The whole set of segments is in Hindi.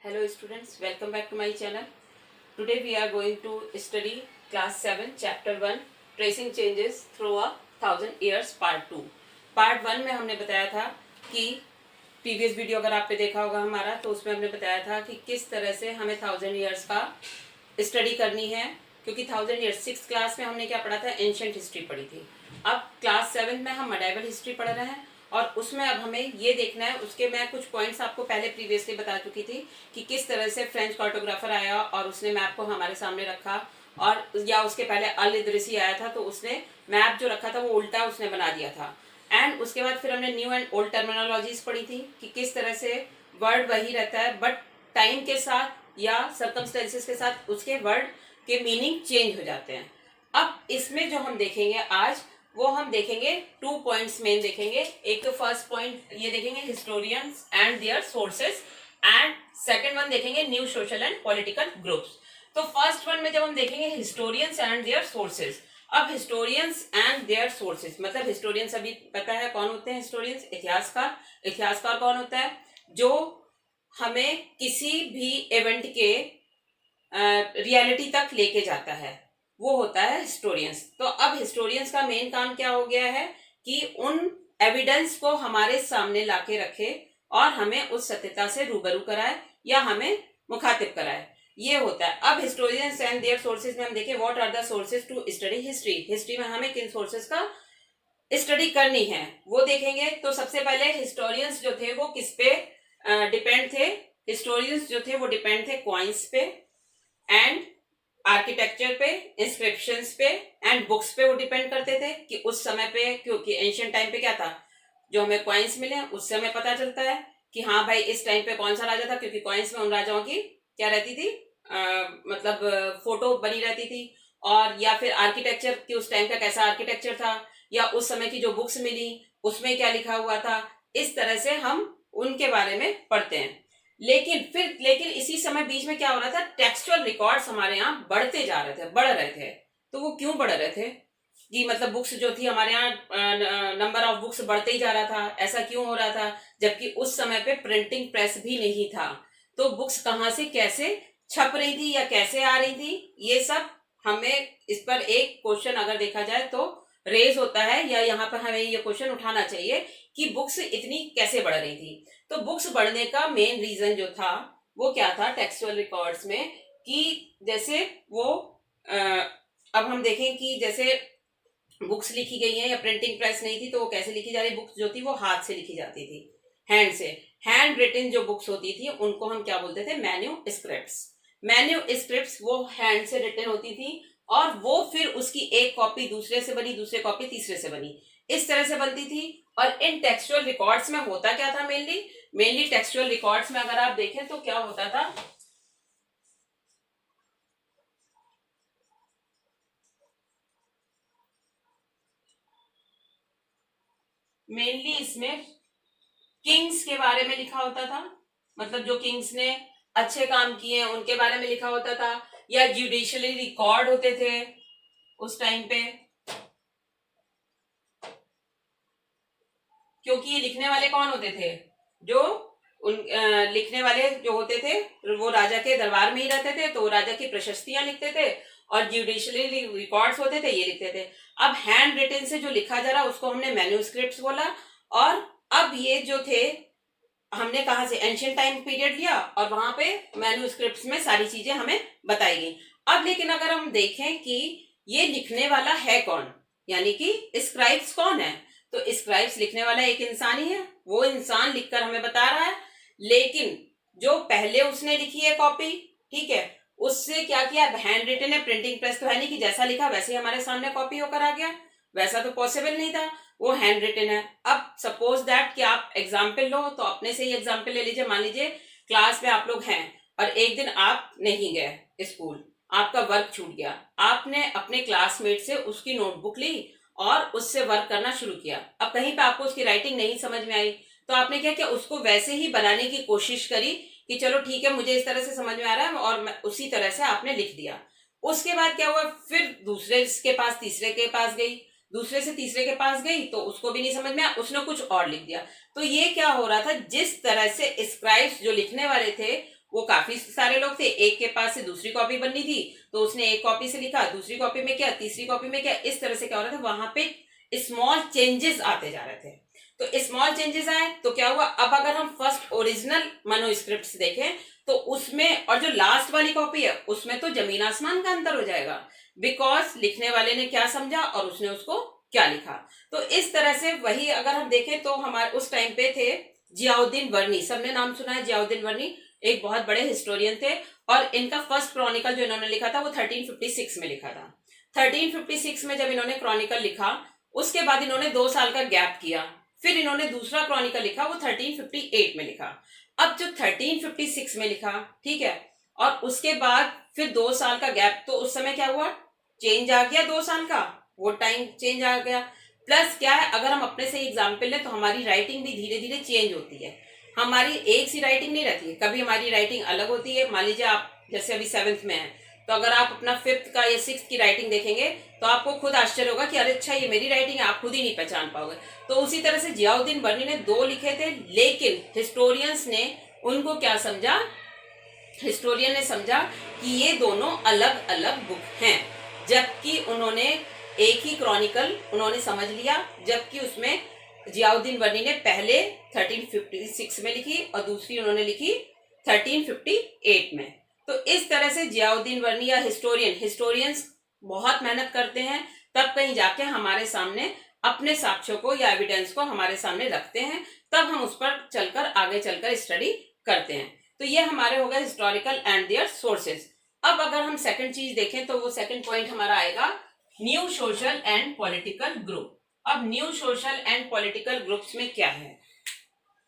Hello students, welcome back to my channel. Today we are going to study class 7 chapter 1 tracing changes through a thousand years part 2. Part 1 में हमने बताया था कि प्रीवियस वीडियो अगर आपने देखा होगा हमारा, तो उसमें हमने बताया था कि किस तरह से हमें 1000 ईयर्स का स्टडी करनी है, क्योंकि 1000 ईयर्स 6th क्लास में हमने क्या पढ़ा था, एंशिएंट हिस्ट्री पढ़ी थी। अब क्लास 7 में हम मेडाइवल हिस्ट्री पढ़ रहे हैं और उसमें अब हमें ये देखना है, उसके मैं कुछ पॉइंट्स आपको पहले प्रीवियसली बता चुकी थी कि किस तरह से फ्रेंच कार्टोग्राफर आया और उसने मैप को हमारे सामने रखा, और या उसके पहले अल इदरिसी आया था तो उसने मैप जो रखा था वो उल्टा उसने बना दिया था। एंड उसके बाद फिर हमने न्यू एंड ओल्ड टर्मिनोलॉजीज पढ़ी थी कि किस तरह से वर्ड वही रहता है बट टाइम के साथ या सर्कमस्टेंसेस के साथ उसके वर्ड के मीनिंग चेंज हो जाते हैं। अब इसमें जो हम देखेंगे आज, वो हम देखेंगे 2 पॉइंट्स मेन देखेंगे। एक तो फर्स्ट पॉइंट ये देखेंगे historians and their sources, and second one देखेंगे new social and political groups. तो फर्स्ट वन में जब हम देखेंगे हिस्टोरियंस एंड देयर सोर्सेस, अब हिस्टोरियंस एंड देयर सोर्सेस मतलब हिस्टोरियंस अभी पता है कौन होते हैं हिस्टोरियंस, इतिहासकार। इतिहासकार कौन होता है, जो हमें किसी भी इवेंट के रियलिटी तक लेके जाता है, वो होता है हिस्टोरियंस। तो अब हिस्टोरियंस का मेन काम क्या हो गया है कि उन एविडेंस को हमारे सामने लाके रखे और हमें उस सत्यता से रूबरू कराए या हमें मुखातिब कराए, ये होता है। अब हिस्टोरियंस एंड देयर सोर्सेज में हम देखें what are the sources to study history. History में हमें किन सोर्सेज का स्टडी करनी है वो देखेंगे। तो सबसे पहले हिस्टोरियंस जो थे वो किस पे डिपेंड थे, हिस्टोरियंस जो थे वो डिपेंड थे कॉइन्स पे एंड आर्किटेक्चर पे, इंस्क्रिप्शंस पे एंड बुक्स पे वो डिपेंड करते थे कि उस समय पे, क्योंकि एंशिएंट टाइम पे क्या था, जो हमें कॉइन्स मिले उससे हमें पता चलता है कि हाँ भाई इस टाइम पे कौन सा राजा था, क्योंकि कॉइन्स में उन राजाओं की क्या रहती थी, मतलब फोटो बनी रहती थी। और या फिर आर्किटेक्चर कि उस टाइम का कैसा आर्किटेक्चर था, या उस समय की जो बुक्स मिली उसमें क्या लिखा हुआ था, इस तरह से हम उनके बारे में पढ़ते हैं। लेकिन इसी समय बीच में क्या हो रहा था, टेक्सचुअल रिकॉर्ड्स हमारे यहाँ बढ़ते जा रहे थे, बढ़ रहे थे। तो वो क्यों बढ़ रहे थे कि मतलब बुक्स जो थी हमारे यहाँ, नंबर ऑफ बुक्स बढ़ते ही जा रहा था, ऐसा क्यों हो रहा था, जबकि उस समय पे प्रिंटिंग प्रेस भी नहीं था। तो बुक्स कहाँ से कैसे छप रही थी या कैसे आ रही थी, ये सब हमें इस पर एक क्वेश्चन अगर देखा जाए तो रेज होता है, या यहाँ पर हमें ये क्वेश्चन उठाना चाहिए कि बुक्स इतनी कैसे बढ़ रही थी। तो बुक्स बढ़ने का मेन रीजन जो था वो क्या था टेक्सचुअल रिकॉर्ड्स में, कि जैसे वो अब हम देखें कि जैसे बुक्स लिखी गई हैं या प्रिंटिंग प्रेस नहीं थी तो वो कैसे लिखी जा रही, बुक्स जो थी वो हाथ से लिखी जाती थी, हैंड से। हैंड रिटन जो बुक्स होती थी उनको हम क्या बोलते थे, मैन्यू स्क्रिप्ट्स। मैन्यू स्क्रिप्ट्स वो हैंड से रिटन होती थी और वो फिर उसकी एक कॉपी दूसरे से बनी, दूसरे कॉपी तीसरे से बनी, इस तरह से बनती थी। और इन टेक्सचुअल रिकॉर्ड्स में होता क्या था, मेनली टेक्सचुअल रिकॉर्ड्स में अगर आप देखें तो क्या होता था, मेनली इसमें किंग्स के बारे में लिखा होता था, मतलब जो किंग्स ने अच्छे काम किए हैं उनके बारे में लिखा होता था, या जुडिशियली रिकॉर्ड होते थे उस टाइम पे, क्योंकि ये लिखने वाले कौन होते थे, जो लिखने वाले जो होते थे वो राजा के दरबार में ही रहते थे, तो राजा की प्रशस्तियां लिखते थे, और जुडिशियली रिकॉर्ड्स होते थे ये लिखते थे। अब हैंड रिटन से जो लिखा जा रहा उसको हमने मैन्यूस्क्रिप्ट्स बोला। और अब ये जो थे हमने कहा से एंशिएंट टाइम पीरियड लिया और वहां पे मैन्यूस्क्रिप्ट्स में सारी चीजें हमें बताई गई। अब लेकिन अगर हम देखें कि ये लिखने वाला है कौन, यानी कि स्क्राइब्स कौन है, तो स्क्राइब्स लिखने वाला एक इंसान ही है, वो इंसान लिखकर हमें बता रहा है। लेकिन जो पहले उसने लिखी है कॉपी, ठीक है, उससे क्या किया, हैंड रिटन है, प्रिंटिंग प्रेस तो है नहीं कि जैसा लिखा वैसे हमारे सामने कॉपी होकर आ गया, वैसा तो पॉसिबल नहीं था, वो हैंड रिटन है। अब सपोज दैट कि आप एग्जाम्पल लो, तो अपने से ही एग्जाम्पल ले लीजिए। मान लीजिए क्लास में आप लोग हैं और एक दिन आप नहीं गए स्कूल, आपका वर्क छूट गया, आपने अपने क्लासमेट से उसकी नोटबुक ली और उससे वर्क करना शुरू किया। अब कहीं पे आपको उसकी राइटिंग नहीं समझ में आई तो आपने क्या किया, उसको वैसे ही बनाने की कोशिश करी कि चलो ठीक है मुझे इस तरह से समझ में आ रहा है, और मैं उसी तरह से आपने लिख दिया। उसके बाद क्या हुआ, फिर दूसरे के पास, तीसरे के पास गई, दूसरे से तीसरे के पास गई तो उसको भी नहीं समझ में आया, उसने कुछ और लिख दिया। तो ये क्या हो रहा था, जिस तरह से स्क्राइब्स जो लिखने वाले थे वो काफी सारे लोग थे, एक के पास से दूसरी कॉपी बननी थी तो उसने एक कॉपी से लिखा, दूसरी कॉपी में क्या, तीसरी कॉपी में क्या, इस तरह से क्या हो रहा था, वहां पे स्मॉल चेंजेस आते जा रहे थे। तो स्मॉल चेंजेस आए तो क्या हुआ, अब अगर हम फर्स्ट ओरिजिनल मैन्युस्क्रिप्ट्स देखें तो उसमें और जो लास्ट वाली कॉपी है उसमें तो जमीन आसमान का अंतर हो जाएगा, बिकॉज लिखने वाले ने क्या समझा और उसने उसको क्या लिखा। तो इस तरह से वही अगर हम देखें तो हमारे उस टाइम पे थे जियाउद्दीन वर्नी, सबने नाम सुना है जियाउद्दीन वर्नी, एक बहुत बड़े हिस्टोरियन थे और इनका फर्स्ट क्रॉनिकल जो इन्होंने लिखा था वो 1356 में लिखा था। 1356 में जब इन्होंने क्रॉनिकल लिखा उसके बाद इन्होंने 2 साल का गैप किया, फिर इन्होंने दूसरा क्रॉनिकल लिखा, वो 1358 में लिखा। अब जो 1356 में लिखा, ठीक है, और उसके बाद फिर 2 साल का गैप, तो उस समय क्या हुआ, चेंज आ गया 2 साल का, वो टाइम चेंज आ गया। प्लस क्या है, अगर हम अपने से एग्जाम्पल लें तो हमारी राइटिंग भी धीरे धीरे चेंज होती है, हमारी एक सी राइटिंग नहीं रहती है, कभी हमारी राइटिंग अलग होती है। मान लीजिए आप जैसे अभी 7th में है, तो अगर आप अपना 5th का या 6th की राइटिंग देखेंगे तो आपको खुद आश्चर्य होगा कि अरे अच्छा ये मेरी राइटिंग है, आप खुद ही नहीं पहचान पाओगे। तो उसी तरह से जियाउद्दीन बर्नी ने 2 लिखे थे, लेकिन हिस्टोरियंस ने उनको क्या समझा, हिस्टोरियन ने समझा कि ये दोनों अलग अलग बुक हैं, जबकि उन्होंने एक ही क्रॉनिकल उन्होंने समझ लिया, जबकि उसमें जियाउद्दीन वर्नी ने पहले 1356 में लिखी और दूसरी उन्होंने लिखी 1358 में। तो इस तरह से जियाउद्दीन वर्नी या हिस्टोरियंस बहुत मेहनत करते हैं, तब कहीं जाके हमारे सामने अपने साक्ष्यों को या एविडेंस को हमारे सामने रखते हैं, तब हम उस पर चलकर आगे चलकर स्टडी करते हैं। तो ये हमारे हो गए हिस्टोरिकल एंड देयर सोर्सेज। अब अगर हम सेकंड चीज देखें तो वो सेकंड पॉइंट हमारा आएगा new social and political group. अब new social and political groups में क्या है,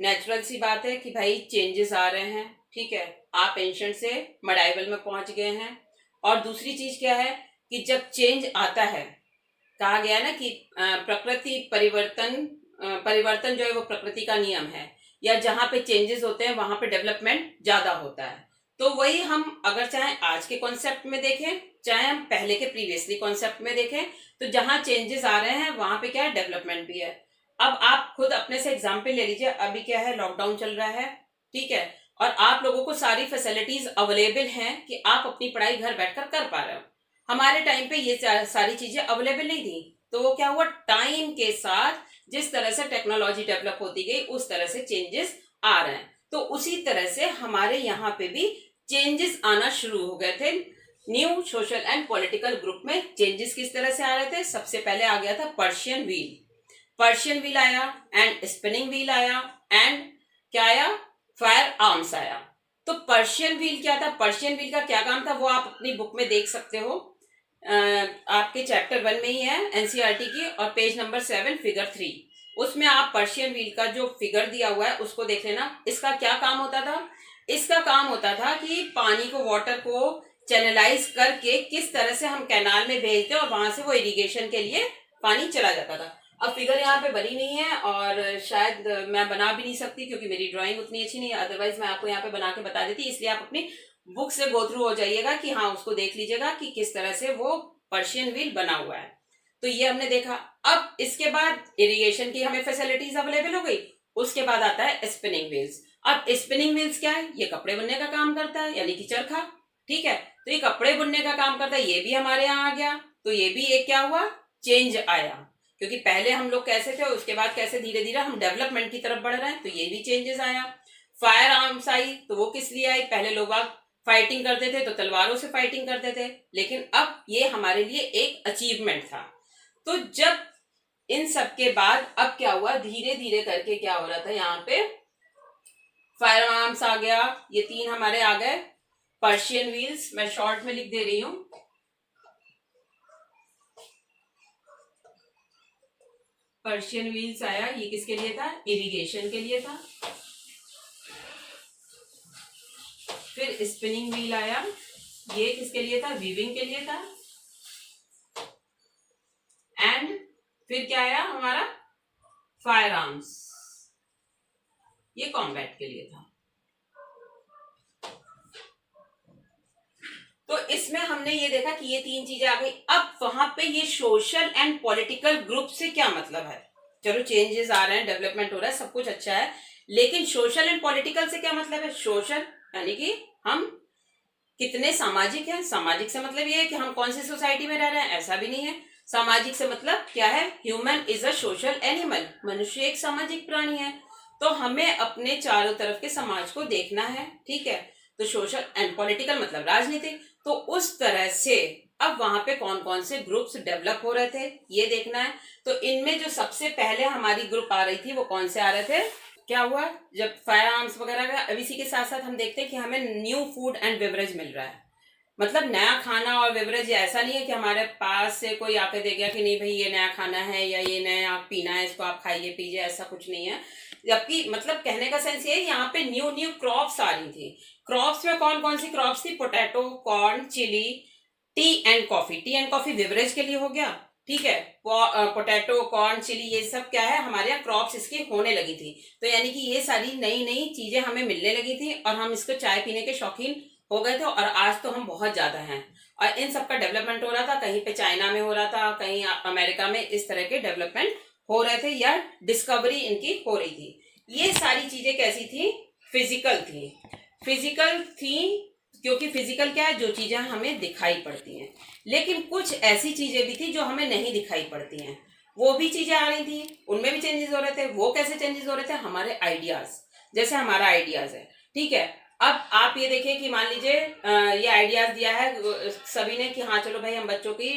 नेचुरल सी बात है कि भाई चेंजेस आ रहे हैं, ठीक है, आप एंशिएंट से मिडाइवल में पहुंच गए हैं। और दूसरी चीज क्या है कि जब चेंज आता है, कहा गया है ना कि प्रकृति परिवर्तन जो है वो प्रकृति का नियम है, या जहां पे चेंजेस होते हैं वहां पे डेवलपमेंट ज्यादा होता है। तो वही हम अगर चाहे आज के कॉन्सेप्ट में देखें, चाहे हम पहले के प्रीवियसली कॉन्सेप्ट में देखें, तो जहां चेंजेस आ रहे हैं वहां पे क्या है, डेवलपमेंट भी है। अब आप खुद अपने से एग्जाम्पल ले लीजिए, अभी क्या है, लॉकडाउन चल रहा है, ठीक है, और आप लोगों को सारी फैसिलिटीज अवेलेबल हैं कि आप अपनी पढ़ाई घर बैठकर कर पा रहे हो। हमारे टाइम पे ये सारी चीजें अवेलेबल नहीं थी, तो वो क्या हुआ, टाइम के साथ जिस तरह से टेक्नोलॉजी डेवलप होती गई उस तरह से चेंजेस आ रहे हैं। तो उसी तरह से हमारे यहाँ पे भी चेंजेस आना शुरू हो गए थे। New social and political group में चेंजेस किस तरह से आ रहे थे, सबसे पहले आ गया था पर्शियन व्हील आया, एंड स्पिनिंग व्हील आया, एंड क्या आया, फायर आर्म्स आया। तो पर्शियन व्हील क्या था, पर्शियन व्हील का क्या काम था, वो आप अपनी बुक में देख सकते हो, आपके चैप्टर 1 में ही है एनसीईआरटी की, और पेज नंबर 7 फिगर 3, उसमें आप पर्शियन व्हील का जो फिगर दिया हुआ है उसको देख लेना। इसका क्या काम होता था, इसका काम होता था कि पानी को, वाटर को चैनलाइज करके किस तरह से हम कैनाल में भेजते और वहां से वो इरिगेशन के लिए पानी चला जाता था। अब फिगर यहाँ पे बनी नहीं है और शायद मैं बना भी नहीं सकती क्योंकि मेरी ड्राइंग उतनी अच्छी नहीं है, अदरवाइज मैं आपको यहाँ पे बना के बता देती, इसलिए आप अपनी बुक से गो थ्रू हो जाइएगा कि हाँ उसको देख लीजिएगा कि किस तरह से वो पर्शियन व्हील बना हुआ है। तो ये हमने देखा। अब इसके बाद इरिगेशन की हमें फैसिलिटीज अवेलेबल हो गई, उसके बाद आता है स्पिनिंग व्हील्स। अब स्पिनिंग व्हील्स क्या है, ये कपड़े बुनने का काम करता है, यानी कि चरखा, ठीक है, तो ये कपड़े बुनने का काम करता है, ये भी हमारे यहाँ आ गया। तो ये भी एक क्या हुआ, चेंज आया, क्योंकि पहले हम लोग कैसे थे, उसके बाद कैसे धीरे धीरे हम डेवलपमेंट की तरफ बढ़ रहे हैं, तो ये भी चेंजेस आया। फायर आर्म्स आई, तो वो किस लिए आई, पहले लोग फाइटिंग करते थे तो तलवारों से फाइटिंग करते थे, लेकिन अब ये हमारे लिए एक अचीवमेंट था। तो जब इन सब के बाद अब क्या हुआ, धीरे धीरे करके क्या हो रहा था, यहाँ पे फायर आर्म्स आ गया, ये 3 हमारे आ गए। पर्शियन व्हील्स मैं शॉर्ट में लिख दे रही हूं, पर्शियन व्हील्स आया, ये किसके लिए था, इरिगेशन के लिए था। फिर स्पिनिंग व्हील आया, ये किसके लिए था, वीविंग के लिए था। एंड फिर क्या आया हमारा, फायर आर्म्स, ये कॉम्बैट के लिए था। तो इसमें हमने ये देखा कि ये 3 चीजें आ गई। अब वहां पे ये सोशल एंड पॉलिटिकल ग्रुप से क्या मतलब है, चलो चेंजेस आ रहे हैं, डेवलपमेंट हो रहा है, सब कुछ अच्छा है, लेकिन सोशल एंड पॉलिटिकल से क्या मतलब है? सोशल यानी कि हम कितने सामाजिक हैं, सामाजिक से मतलब ये है कि हम कौन सी सोसाइटी में रह रहे हैं, ऐसा भी नहीं है। सामाजिक से मतलब क्या है? Human is a social animal, मनुष्य एक सामाजिक प्राणी है। तो हमें अपने चारों तरफ के समाज को देखना है, ठीक है। तो सोशल एंड पॉलिटिकल मतलब राजनीतिक। तो उस तरह से अब वहां पे कौन कौन से ग्रुप्स डेवलप हो रहे थे ये देखना है। तो इनमें जो सबसे पहले हमारी ग्रुप आ रही थी वो कौन से आ रहे थे? क्या हुआ जब फायर आर्म्स वगैरह का, अब इसी के साथ साथ हम देखते हैं कि हमें न्यू फूड एंड बेवरेज मिल रहा है। मतलब नया खाना और बेवरेज, ऐसा नहीं है कि हमारे पास से कोई आके दे गया कि नहीं भाई ये नया खाना है या ये नया पीना है, इसको आप खाइए पीजिए, ऐसा कुछ नहीं है। जबकि मतलब कहने का सेंस ये है, यहाँ पे न्यू न्यू क्रॉप्स आ रही थी। क्रॉप्स में कौन कौन सी क्रॉप्स थी? Potato, corn, chilli, tea and coffee. Tea and coffee beverage के लिए हो गया, ठीक है। पोटैटो, कॉर्न, चिली, ये सब क्या है हमारे यहाँ क्रॉप्स इसकी होने लगी थी। तो यानी कि ये सारी नई नई चीजें हमें मिलने लगी थी और हम इसको चाय पीने के शौकीन हो गए थे, और आज तो हम बहुत ज्यादा हैं। और इन सब का डेवलपमेंट हो रहा था, कहीं पे चाइना में हो रहा था, कहीं अमेरिका में, इस तरह के डेवलपमेंट हो रहे थे या डिस्कवरी इनकी हो रही थी। ये सारी चीजें कैसी थी? फिजिकल थी। फिजिकल थी क्योंकि फिजिकल क्या है? जो चीजें हमें दिखाई पड़ती हैं। लेकिन कुछ ऐसी चीजें भी थी जो हमें नहीं दिखाई पड़ती हैं, वो भी चीजें आ रही थी, उनमें भी चेंजेस हो रहे थे। वो कैसे चेंजेस हो रहे थे? हमारे आइडियाज, जैसे हमारा आइडियाज है, ठीक है। अब आप ये देखिए कि मान लीजिए ये आइडियाज दिया है सभी ने कि हाँ चलो भाई हम बच्चों की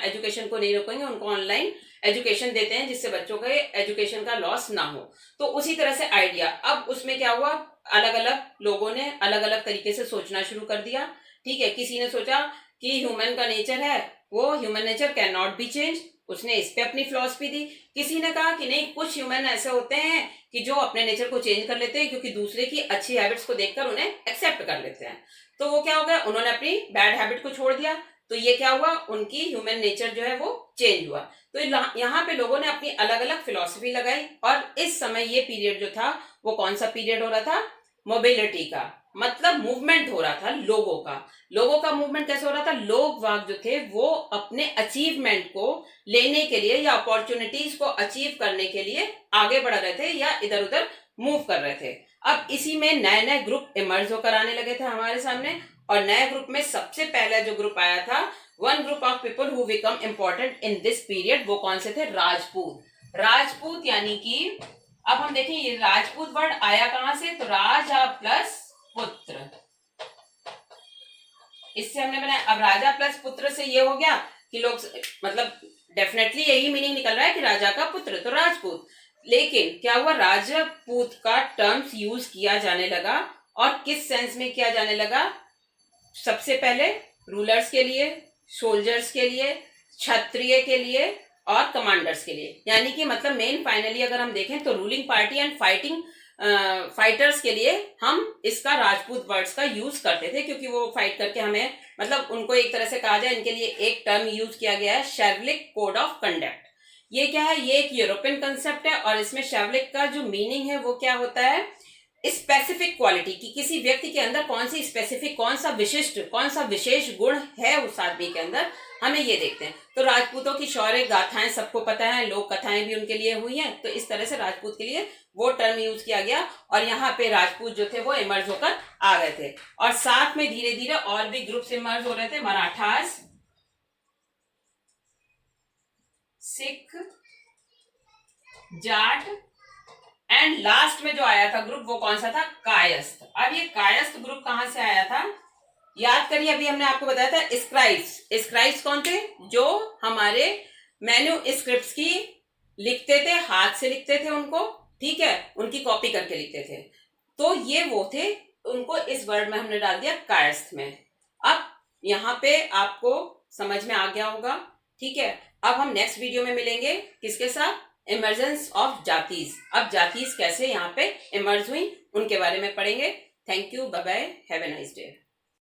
एजुकेशन को नहीं रोकेंगे, उनको ऑनलाइन एजुकेशन देते हैं जिससे बच्चों के एजुकेशन का लॉस ना हो। तो उसी तरह से आइडिया, अब उसमें क्या हुआ, अलग अलग लोगों ने अलग अलग तरीके से सोचना शुरू कर दिया, ठीक है। किसी ने सोचा कि ह्यूमन का नेचर है वो human nature can not be change, उसने इस पे अपनी फिलॉसफी दी। किसी ने कहा कि नहीं, कुछ ह्यूमन ऐसे होते हैं कि जो अपने नेचर को चेंज कर लेते हैं क्योंकि दूसरे की अच्छी हैबिट्स को देखकर उन्हें एक्सेप्ट कर लेते हैं। तो वो क्या हो गया, उन्होंने अपनी बैड हैबिट को छोड़ दिया। तो ये क्या हुआ, उनकी ह्यूमन नेचर जो है वो चेंज हुआ। तो यहाँ पे लोगों ने अपनी अलग अलग फिलॉसफी लगाई। और इस समय ये पीरियड जो था वो कौन सा पीरियड हो रहा था? मोबिलिटी का, मतलब मूवमेंट हो रहा था लोगों का। लोगों का मूवमेंट कैसे हो रहा था? लोग वाग जो थे वो अपने अचीवमेंट को लेने के लिए या अपॉर्चुनिटीज को अचीव करने के लिए आगे बढ़ रहे थे या इधर उधर मूव कर रहे थे। अब इसी में नए नए ग्रुप इमर्ज होकर आने लगे थे हमारे सामने। और नए ग्रुप में सबसे पहला जो ग्रुप आया था, one group of people who become important in this period, वो कौन से थे? राजपूत। राजपूत यानी कि अब हम देखें ये राजपूत वर्ड आया कहां से? तो राजा प्लस पुत्र, इससे हमने बनाया। अब राजा प्लस पुत्र से ये हो गया कि लोग, मतलब डेफिनेटली यही मीनिंग निकल रहा है कि राजा का पुत्र, तो राजपूत। लेकिन क्या हुआ, राजपूत का टर्म्स यूज किया जाने लगा। और किस सेंस में किया जाने लगा? सबसे पहले रूलर्स के लिए, सोल्जर्स के लिए, क्षत्रिय के लिए और कमांडर्स के लिए। यानी कि मतलब मेन फाइनली अगर हम देखें तो रूलिंग पार्टी एंड फाइटर्स के लिए हम इसका राजपूत वर्ड्स का यूज करते थे, क्योंकि वो फाइट करके हमें, मतलब उनको एक तरह से कहा जाए, इनके लिए एक टर्म यूज किया गया है, शेवलिक कोड ऑफ कंडक्ट। ये क्या है? ये एक यूरोपियन कंसेप्ट है और इसमें शेवलिक का जो मीनिंग है वो क्या होता है? स्पेसिफिक क्वालिटी की, किसी व्यक्ति के अंदर कौन सी स्पेसिफिक, कौन सा विशिष्ट, कौन सा विशेष गुण है उस आदमी के अंदर, हमें ये देखते हैं। तो राजपूतों की शौर्य गाथाएं सबको पता है, लोक कथाएं भी उनके लिए हुई हैं। तो इस तरह से राजपूत के लिए वो टर्म यूज किया गया और यहाँ पे राजपूत जो थे वो इमर्ज होकर आ गए थे। और साथ में धीरे धीरे और भी ग्रुप्स इमर्ज हो रहे थे, मराठास, सिख, जाट, एंड लास्ट में जो आया था ग्रुप वो कौन सा था? कायस्थ। अब ये कायस्थ ग्रुप कहां से आया था? याद करिए, अभी हमने आपको बताया था स्क्राइब्स। स्क्राइब्स कौन थे? जो हमारे मेन्यू स्क्रिप्ट्स की लिखते थे, हाथ से लिखते थे उनको, ठीक है, उनकी कॉपी करके लिखते थे। तो ये वो थे, उनको इस वर्ड में हमने डाल दिया कायस्थ में। अब यहाँ पे आपको समझ में आ गया होगा, ठीक है। अब हम नेक्स्ट वीडियो में मिलेंगे किसके साथ? Emergence of जातीज। अब जातीज कैसे यहाँ पे इमर्ज हुई उनके बारे में पढ़ेंगे। Thank you, bye bye, have a nice day.